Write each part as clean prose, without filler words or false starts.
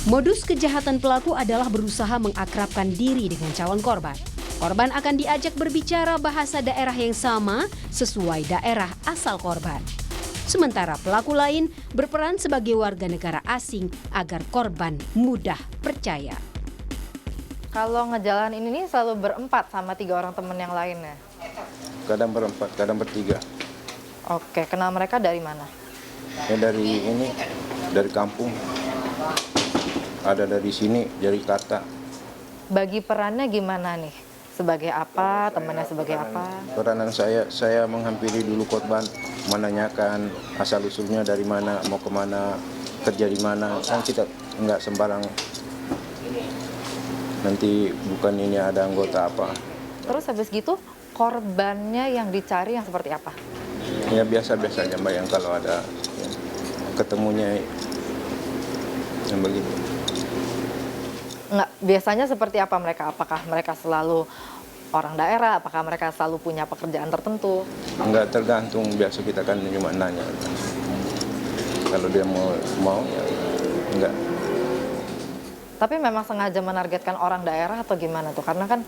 Modus kejahatan pelaku adalah berusaha mengakrabkan diri dengan calon korban. Korban akan diajak berbicara bahasa daerah yang sama sesuai daerah asal korban. Sementara pelaku lain berperan sebagai warga negara asing agar korban mudah percaya. Kalau ngejalanin ini selalu berempat sama 3 orang teman yang lainnya? Kadang berempat, kadang bertiga. Oke, kenal mereka dari mana? Ya dari kampung. Ada dari sini, dari kata. Bagi perannya gimana nih? Sebagai apa, temannya sebagai apa? Peranan saya menghampiri dulu korban, menanyakan asal-usulnya dari mana, mau kemana, kerja di mana. Kan kita nggak sembarang, nanti bukan ini ada anggota apa. Terus habis gitu, korbannya yang dicari yang seperti apa? Ya biasa-biasa aja Mbak, yang kalau ada ya, ketemunya yang begitu. Nggak, biasanya seperti apa mereka? Apakah mereka selalu orang daerah? Apakah mereka selalu punya pekerjaan tertentu? Enggak, tergantung, biasa kita kan cuma nanya. Kalau dia mau ya enggak. Tapi memang sengaja menargetkan orang daerah atau gimana tuh? Karena kan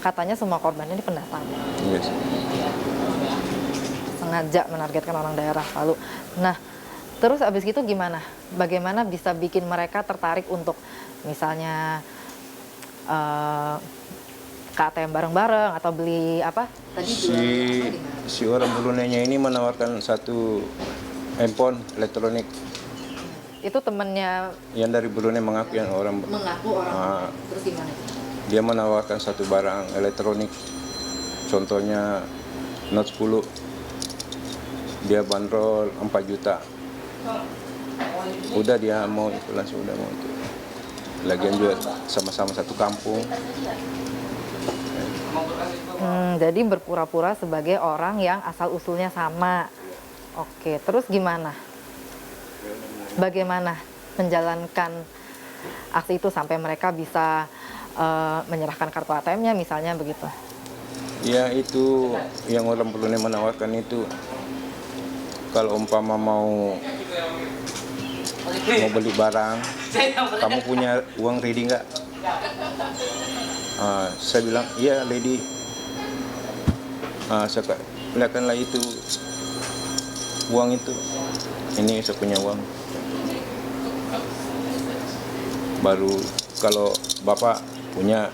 katanya semua korbannya ini pendatang. Yes. Sengaja menargetkan orang daerah lalu. Nah, terus abis itu gimana? Bagaimana bisa bikin mereka tertarik untuk misalnya ke ATM bareng-bareng atau beli apa? Si orang Brunei-nya ini menawarkan satu handphone elektronik. Itu temennya Yang dari Brunei mengaku yang orang. Terus gimana? Dia menawarkan satu barang elektronik. Contohnya Note 10. Dia bandrol 4 juta. Udah dia mau itu, langsung udah mau itu. Lagian juga sama-sama satu kampung. Jadi berpura-pura sebagai orang yang asal-usulnya sama. Oke, terus gimana? Bagaimana menjalankan aksi itu sampai mereka bisa menyerahkan kartu ATM-nya misalnya begitu? Ya itu yang orang Brunei menawarkan itu. Kalau umpama mau beli barang, kamu punya uang ready nggak? Saya bilang, iya lady. Saya lihatkanlah itu uang itu. Ini saya punya uang. Baru kalau bapak punya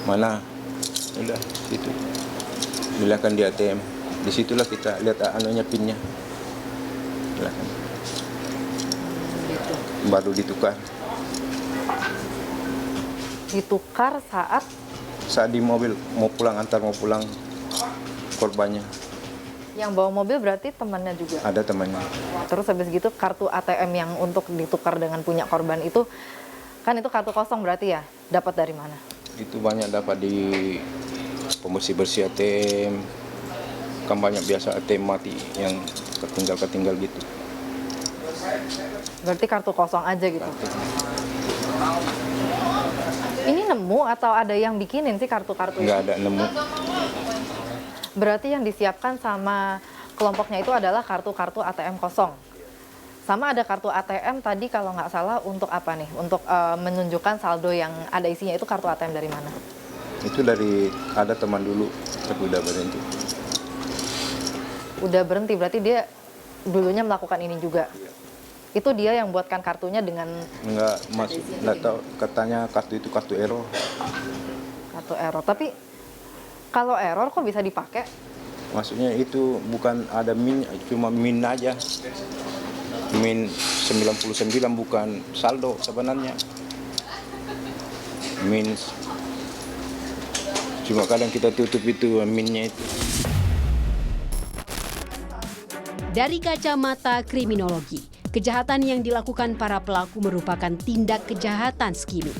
mana, udah itu. Silakan di ATM. Disitulah kita lihat anunya pinnya. Silakan. Baru ditukar. Ditukar Saat di mobil mau pulang korbannya. yang bawa mobil berarti temannya juga? Ada temannya. Terus habis gitu kartu ATM yang untuk ditukar dengan punya korban itu, kan itu kartu kosong berarti ya? Dapat dari mana? Itu banyak dapat di pembersih-bersih ATM. Kan banyak biasa ATM mati yang ketinggal gitu. Berarti kartu kosong aja gitu? Ini nemu atau ada yang bikinin sih kartu-kartu? Nggak ada nemu. Berarti yang disiapkan sama kelompoknya itu adalah kartu-kartu ATM kosong. Sama ada kartu ATM tadi kalau nggak salah untuk apa nih? Untuk menunjukkan saldo yang ada isinya itu kartu ATM dari mana? Itu dari ada teman dulu, tapi udah berhenti. Udah berhenti, berarti dia dulunya melakukan ini juga? Itu dia yang buatkan kartunya dengan... Nggak tahu, katanya kartu itu kartu error. Kartu error, tapi kalau error kok bisa dipakai? Maksudnya itu bukan ada min, cuma min aja. Min 99 bukan saldo sebenarnya. Min cuma kadang kita tutup itu minnya itu. Dari kacamata kriminologi, kejahatan yang dilakukan para pelaku merupakan tindak kejahatan skimming.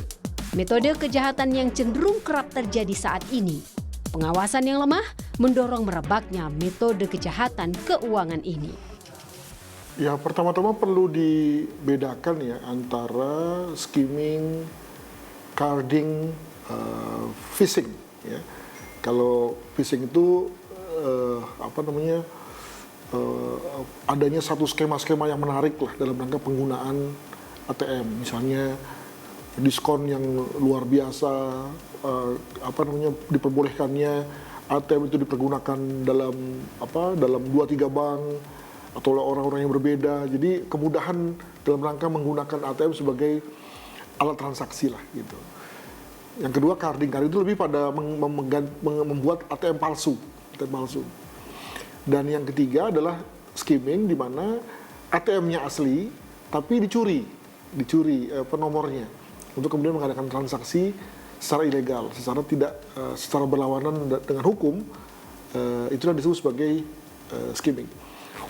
Metode kejahatan yang cenderung kerap terjadi saat ini. Pengawasan yang lemah mendorong merebaknya metode kejahatan keuangan ini. Ya, pertama-tama perlu dibedakan ya antara skimming, carding, phishing. Ya. Kalau phishing itu adanya satu skema-skema yang menarik lah dalam rangka penggunaan ATM, misalnya diskon yang luar biasa, diperbolehkannya ATM itu dipergunakan dalam 2-3 bank atau oleh orang-orang yang berbeda. Jadi kemudahan dalam rangka menggunakan ATM sebagai alat transaksi lah gitu. Yang kedua, carding itu lebih pada membuat ATM palsu. Dan yang ketiga adalah skimming, di mana ATM-nya asli tapi dicuri nomornya untuk kemudian mengadakan transaksi secara ilegal, secara berlawanan dengan hukum. Itulah disebut sebagai skimming.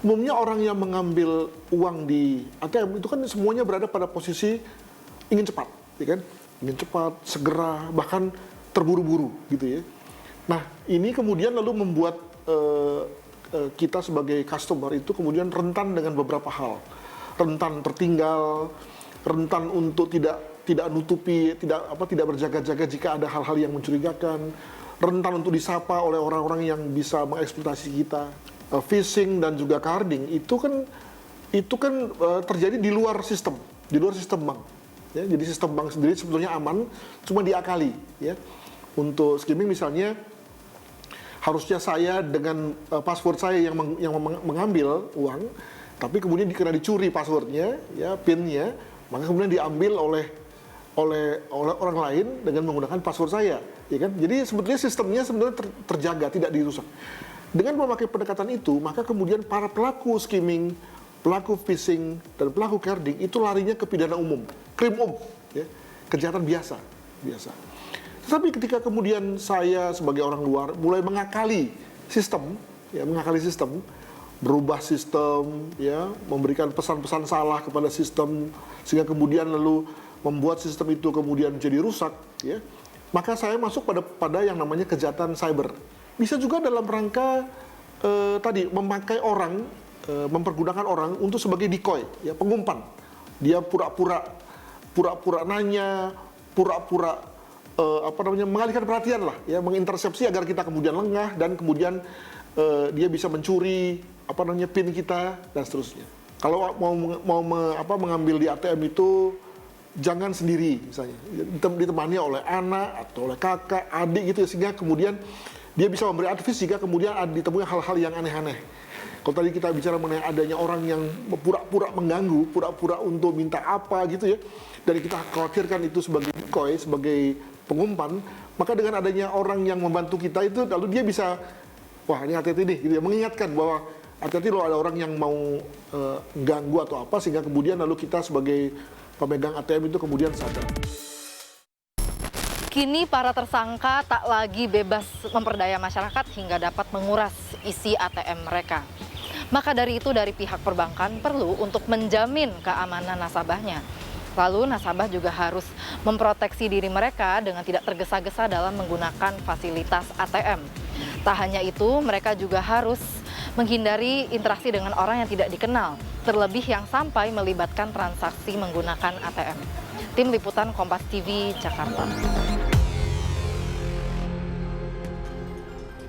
Umumnya orang yang mengambil uang di ATM itu kan semuanya berada pada posisi ingin cepat, ya kan? Ingin cepat, segera, bahkan terburu-buru gitu ya. Nah, ini kemudian lalu membuat kita sebagai customer itu kemudian rentan dengan beberapa hal. Rentan tertinggal, rentan untuk tidak nutupi, tidak berjaga-jaga jika ada hal-hal yang mencurigakan, rentan untuk disapa oleh orang-orang yang bisa mengeksploitasi kita. Phishing dan juga carding itu kan terjadi di luar sistem bank. Ya, jadi sistem bank sendiri sebetulnya aman, cuma diakali. Ya. Untuk skimming misalnya, harusnya saya dengan password saya yang mengambil uang, tapi kemudian karena dicuri passwordnya, ya PIN-nya, maka kemudian diambil oleh orang lain dengan menggunakan password saya, ya kan? Jadi sebetulnya sistemnya terjaga, tidak dirusak. Dengan memakai pendekatan itu, maka kemudian para pelaku skimming, pelaku phishing, dan pelaku carding itu larinya ke pidana umum, krim ya, kejahatan biasa. Tapi ketika kemudian saya sebagai orang luar mulai mengakali sistem, berubah sistem, ya, memberikan pesan-pesan salah kepada sistem, sehingga kemudian lalu membuat sistem itu kemudian jadi rusak, ya, maka saya masuk pada yang namanya kejahatan cyber. Bisa juga dalam rangka memakai orang, mempergunakan orang untuk sebagai decoy, ya, pengumpan. Dia pura-pura nanya, pura-pura mengalihkan perhatian lah, ya, mengintersepsi agar kita kemudian lengah dan kemudian dia bisa mencuri PIN kita dan seterusnya. Kalau mau mengambil di ATM itu jangan sendiri, misalnya ditemani oleh anak atau oleh kakak, adik gitu ya, sehingga kemudian dia bisa memberi advice jika kemudian ditemui hal-hal yang aneh-aneh. Kalau tadi kita bicara mengenai adanya orang yang pura-pura mengganggu, pura-pura untuk minta apa gitu ya, dan kita khawatirkan itu sebagai decoy, sebagai pengumpan, maka dengan adanya orang yang membantu kita itu, lalu dia bisa, wah ini hati-hati nih, gitu ya, mengingatkan bahwa hati-hati loh ada orang yang mau ganggu atau apa, sehingga kemudian lalu kita sebagai pemegang ATM itu kemudian sadar. Kini para tersangka tak lagi bebas memperdaya masyarakat hingga dapat menguras isi ATM mereka. Maka dari itu dari pihak perbankan perlu untuk menjamin keamanan nasabahnya. Lalu nasabah juga harus memproteksi diri mereka dengan tidak tergesa-gesa dalam menggunakan fasilitas ATM. Tak hanya itu, mereka juga harus menghindari interaksi dengan orang yang tidak dikenal, terlebih yang sampai melibatkan transaksi menggunakan ATM. Tim Liputan Kompas TV, Jakarta.